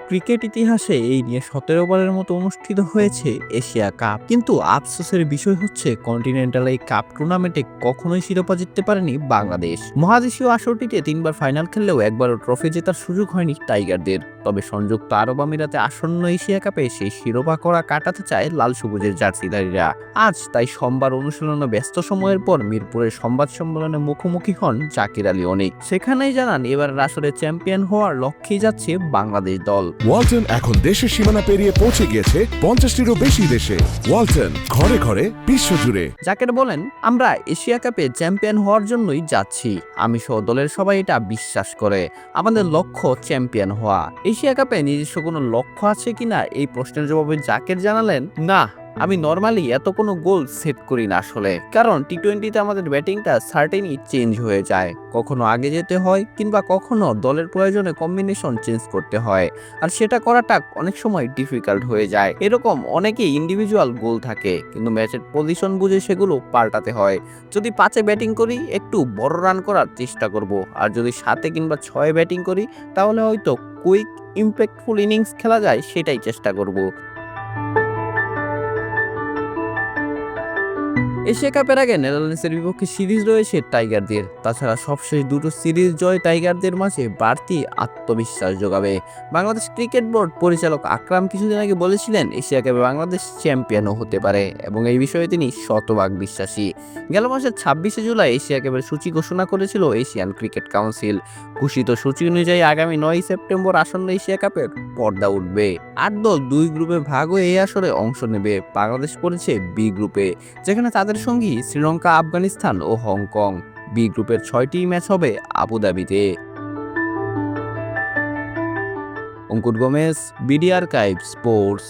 Cricket ইতিহাসে এই নিয়ে ১৭ বারের মতো অনুষ্ঠিত হয়েছে এশিয়া কাপ, কিন্তু আফসোসের বিষয় হচ্ছে কন্টিনেন্টাল এই কাপ টুর্নামেন্টে কখনোই শিরোপা জিততে পারেনি বাংলাদেশ। মহাদেশীয় আসরটিতে ৩ বার ফাইনাল খেললেও একবারও ট্রফি জেতার সুযোগ হয়নি টাইগারদের। তবে সংযুক্ত আরব আমিরাতে আসন্ন এশিয়া কাপে সেই শিরোপা করা কাটাতে চায় লাল সবুজের জার্সিধারীরা। আজ তাই সোমবার অনুশীলনে ব্যস্ত সময়ের পর মিরপুরের সংবাদ সম্মেলনে মুখোমুখি হন জাকির আলী অনিক। সেখানেই জানান এবার আসরে চ্যাম্পিয়ন হওয়ার লক্ষ্যেই যাচ্ছে বাংলাদেশ দল। ওয়ালটন এখন দেশের সীমানা পেরিয়ে পৌঁছে গিয়েছে ৫০টিরও বেশি দেশে। ওয়ালটন, ঘরে ঘরে, বিশ্বজুড়ে। জাকের বলেন, আমরা এশিয়া কাপে চ্যাম্পিয়ন হওয়ার জন্যই যাচ্ছি। আমি সহ দলের সবাই এটা বিশ্বাস করে। আমাদের লক্ষ্য চ্যাম্পিয়ন হওয়া। এশিয়া কাপে নিজস্ব কোনো লক্ষ্য আছে কিনা এই প্রশ্নের জবাবে জাকের জানালেন, না, আমি নরমালি এত কোনো গোল সেট করি না আসলে। কারণ টি-20তে আমাদের ব্যাটিংটা সার্টেনই চেঞ্জ হয়ে যায়। কখনো আগে যেতে হয় কিংবা কখনো দলের প্রয়োজনে কম্বিনেশন চেঞ্জ করতে হয়, আর সেটা করাটা অনেক সময় ডিফিকাল্ট হয়ে যায়। এরকম অনেকেই ইন্ডিভিজুয়াল গোল থাকে, কিন্তু ম্যাচের পজিশন বুঝে সেগুলো পাল্টাতে হয়। যদি 5-এ ব্যাটিং করি একটু বড় রান করার চেষ্টা করব, আর যদি 7-এ কিংবা 6-এ ব্যাটিং করি তাহলে হয়তো কুইক ইম্প্যাক্টফুল ইনিংস খেলা যায় সেটাই চেষ্টা করব। এশিয়া কাপের আগে নেদারল্যান্ডসের বিপক্ষে সিরিজ রয়েছে টাইগারদের। তাছাড়া সবশেষ দুটো সিরিজ জয় টাইগারদের মাঝে বাড়তি আত্মবিশ্বাস যোগাবে। বাংলাদেশ ক্রিকেট বোর্ড পরিচালক আকরাম কিছুদিন আগে বলেছিলেন এশিয়া কাপে বাংলাদেশ চ্যাম্পিয়নও হতে পারে, এবং এই বিষয়ে তিনি শতভাগ বিশ্বাসী। গেল মাসের ২৬শে জুলাই এশিয়া কাপের সূচি ঘোষণা করেছিল এশিয়ান ক্রিকেট কাউন্সিল। ঘোষিত সূচি অনুযায়ী আগামী ৯ সেপ্টেম্বর আসন্ন এশিয়া কাপের পর্দা উঠবে। ৮ দল ২ গ্রুপে ভাগ হয়ে এই আসরে অংশ নেবে। বাংলাদেশ পড়েছে বি গ্রুপে, যেখানে তাদের সঙ্গী শ্রীলঙ্কা, আফগানিস্তান ও হংকং। বি গ্রুপের ৬টি ম্যাচ হবে আবুধাবিতে। অঙ্কুর গোমেজ, বিডি আর্কাইভ স্পোর্টস।